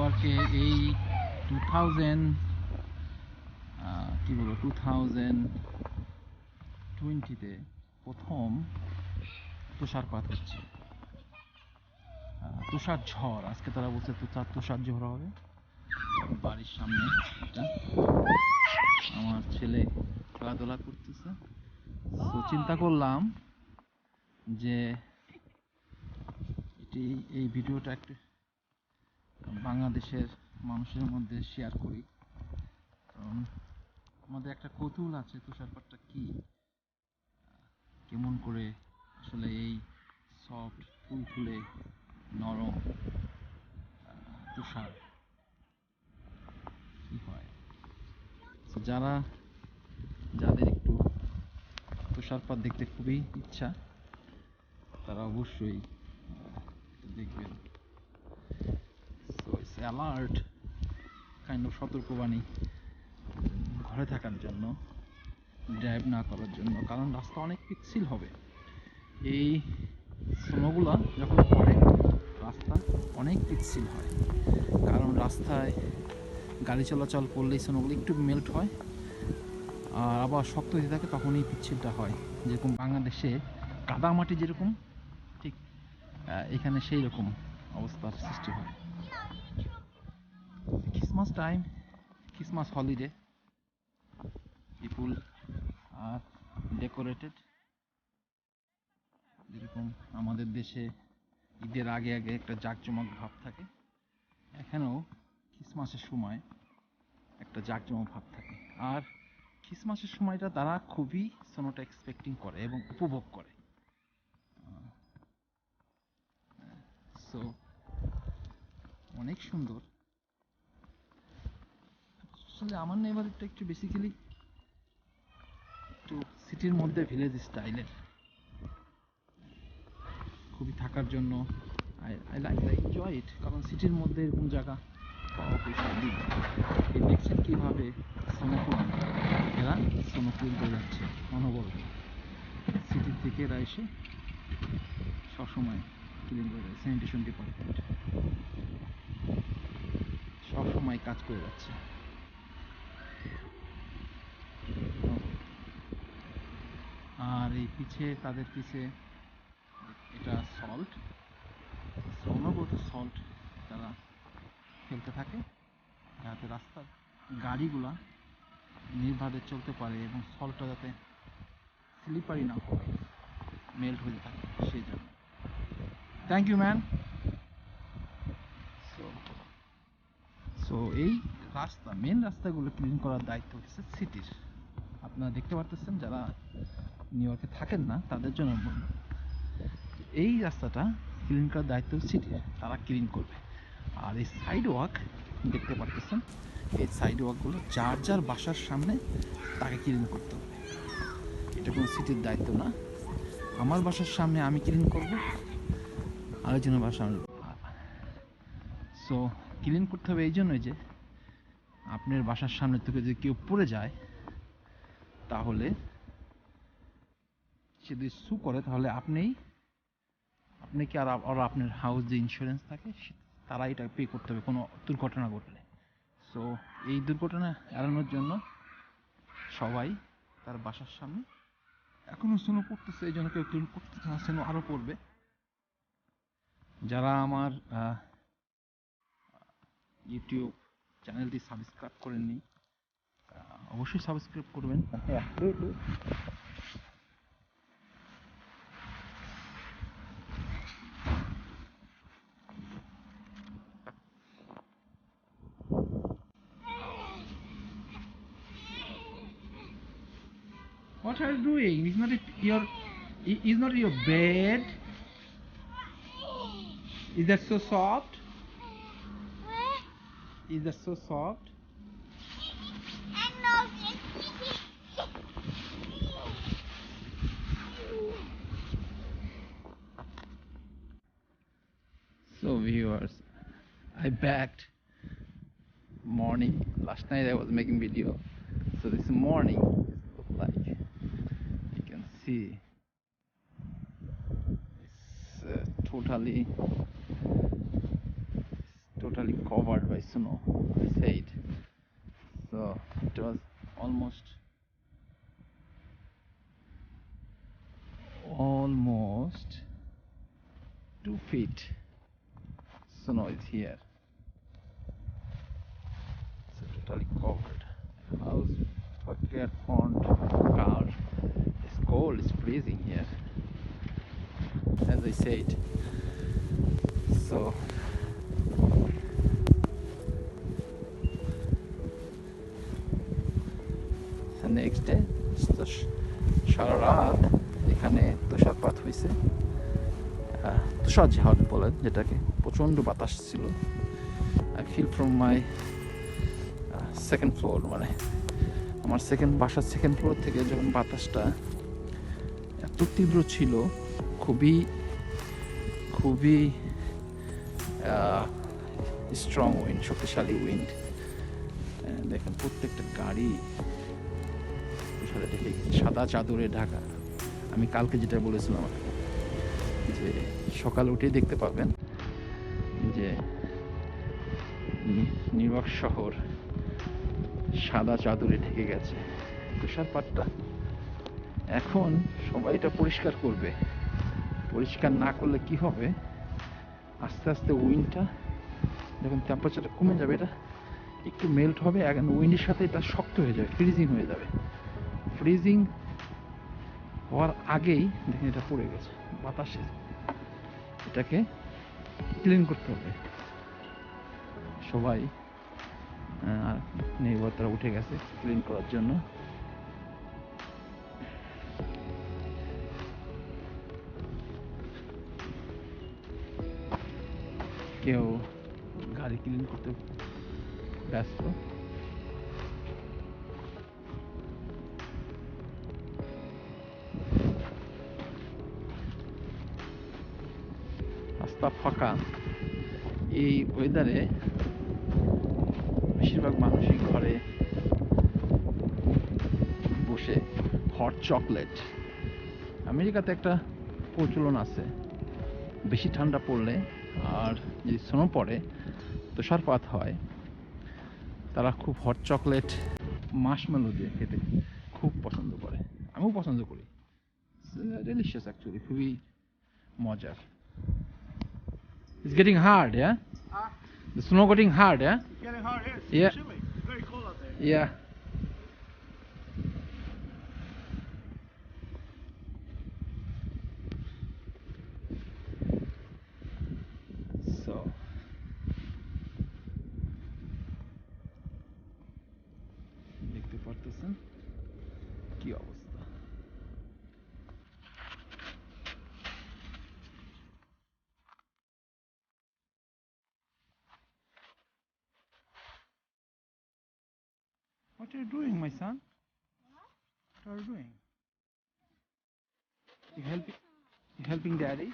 ইয়র্কে এই 2000 কি বলবো 2020-তে প্রথম তুষারপাত হচ্ছে, তুষার ঝড়। আজকে তারা বলছে তুষার ঝড় হবে বাড়ির সামনে। এটা আমার ছেলে খেলাধুলা করতেছে, তো চিন্তা করলাম যে এই ভিডিওটা একটু বাংলাদেশের মানুষের মধ্যে শেয়ার করি, কারণ আমাদের একটা কৌতূহল আছে তুষারপাতটা কি, কেমন করে আসলে এই সফট ফুলফুলে নরম তুষার কি হয়। যাদের একটু তুষারপাত দেখতে খুবই ইচ্ছা তারা অবশ্যই দেখবেন। So it's alert kind of সতর্কবাণী ঘরে থাকার জন্য, ড্রাইভ না করার জন্য, কারণ রাস্তা অনেক পিচ্ছিল হবে। এই স্নোগুলা যখন পড়ে রাস্তা অনেক পিচ্ছিল হয়, কারণ রাস্তায় গাড়ি চলাচল করলে স্নোগুলো একটু মেল্ট হয় আর আবার শক্ত হতে থাকে, তখনই পিচ্ছিলটা হয়। যেরকম বাংলাদেশে কাদামাটি যেরকম, ঠিক এখানে সেই রকম অবস্থার সৃষ্টি হয়। ক্রিসমাস টাইম, ক্রিসমাস হলিডে, পিপুল আর ডেকোরেটেড। যেরকম আমাদের দেশে ঈদের আগে আগে একটা জাঁকজমক ভাব থাকে, এখানেও ক্রিসমাসের সময় একটা জাঁকজমক ভাব থাকে। আর ক্রিসমাসের সময়টা তারা খুবই স্নোটা এক্সপেক্টিং করে এবং উপভোগ করে। সো অনেক সুন্দর। আসলে আমার নেইবারহুডটা একটু বেসিক্যালি একটু সিটির মধ্যে ভিলেজ স্টাইলের, খুবই থাকার জন্য আই এনজয় ইট, কারণ সিটির মধ্যে এরকম জায়গা পাওয়া খুব স্বাভাবিক। এই দেখছেন কীভাবে এরা স্নোকুল করে যাচ্ছে অনবরত। সিটির থেকে এরা এসে সবসময় ক্লিন করে যায়, স্যানিটেশন ডিপার্টমেন্ট সবসময় কাজ করে যাচ্ছে। আর এই পিছে তাদের পিছে এটা সল্ট, অনবরত সল্ট তারা ফেলতে থাকে যাতে রাস্তার গাড়িগুলা নির্বাধে চলতে পারে এবং সল্টটা যাতে স্লিপারি না হয়, মেল্ট হয়ে থাকে সেই জন্য। Thank you man. So so এই রাস্তা, মেন রাস্তাগুলো ক্লিন করার দায়িত্ব হচ্ছে সিটির। আপনারা দেখতে পারতেছেন, যারা নিউ ইয়র্কে থাকেন না তাদের জন্য বলবো, এই রাস্তাটা ক্লিন করার দায়িত্ব সিটির, তারা ক্লিন করবে। আর এই সাইড ওয়াক দেখতে পারতেছেন, এই সাইড ওয়াকগুলো যার যার বাসার সামনে তাকে ক্লিন করতে হবে, এটা কোনো সিটির দায়িত্ব না। আমার বাসার সামনে আমি ক্লিন করব, আরেকজনের বাসা। সো ক্লিন করতে হবে এই জন্যই যে আপনার বাসার সামনে থেকে যদি কেউ পড়ে যায়, তাহলে সে যদি সু করে তাহলে আপনাকে আর আপনার হাউস যে ইন্স্যুরেন্স থাকে তারা এটা পে করতে হবে কোনো দুর্ঘটনা ঘটলে। সো এই দুর্ঘটনা এড়ানোর জন্য সবাই তার বাসার সামনে, এখনও স্নো পড়তেছে এই জন্য কেউ ক্লিন করতেছে না, স্নো আরও পড়বে। যারা আমার ইউটিউব চ্যানেলটি সাবস্ক্রাইব করেননি অবশ্যই সাবস্ক্রাইব করবেন। What are you doing? It's not your bed. Is that so soft? Is that so soft? So viewers, I backed morning. Last night I was making video. So this morning it looks like you can see it's totally totally covered by snow, I said. So it was almost 2 feet snow is here. So totally covered. House, backyard, pond, car. It's cold, it's freezing here, as I said. So next day সারা রাত এখানে তুষারপাত হয়েছে, তুষার ঝড় বলেন যেটাকে। প্রচণ্ড বাতাস ছিল। I fell from my second floor, মানে আমার বাসার সেকেন্ড ফ্লোর থেকে যখন বাতাসটা এত তীব্র ছিল, খুবই খুবই স্ট্রং উইন্ড, শক্তিশালী উইন্ড। দেখেন প্রত্যেকটা গাড়ি সাদা চাদরে ঢাকা। আমি কালকে যেটা বলেছিলাম যে সকালে উঠেই দেখতে পাবেন যে নিউ ইয়র্ক শহর সাদা চাদরে ঢেকে গেছে তুষারপাতটা। এখন সবাই এটা পরিষ্কার করবে। পরিষ্কার না করলে কি হবে, আস্তে আস্তে উইন্ডটা যখন টেম্পারেচারটা কমে যাবে, এটা একটু মেল্ট হবে, এখন উইন্ডের সাথে এটা শক্ত হয়ে যাবে, ফ্রিজিং হয়ে যাবে। ফ্রিজিং হওয়ার আগেই দেখেন এটা পড়ে গেছে বাতাসে। এটাকে ক্লিন করতে হবে। সবাই নির্ভরতারা উঠে গেছে ক্লিন করার জন্য। কেউ গাড়ি ক্লিন করতে ব্যস্ত। রাস্তা ফাঁকা। এই ওয়েদারে বেশিরভাগ মানুষই ঘরে বসে হট চকলেট। আমেরিকাতে একটা প্রচলন আছে, বেশি ঠান্ডা পড়লে আর যদি স্নো পড়ে, তুষারপাত হয়, তারা খুব হট চকলেট মার্শমেলো দিয়ে খেতে খুব পছন্দ করে। আমিও পছন্দ করি। ডেলিশিয়াস অ্যাকচুয়ালি, খুবই মজার। It's getting hard, yeah? The snow getting hard, yeah? It's getting hard here. It's Yeah. chilly. It's very cold out there. Yeah. So দেখতে পারতেছেন কি অবস্থা। What are you doing, my son? What are you doing? You helping daddy?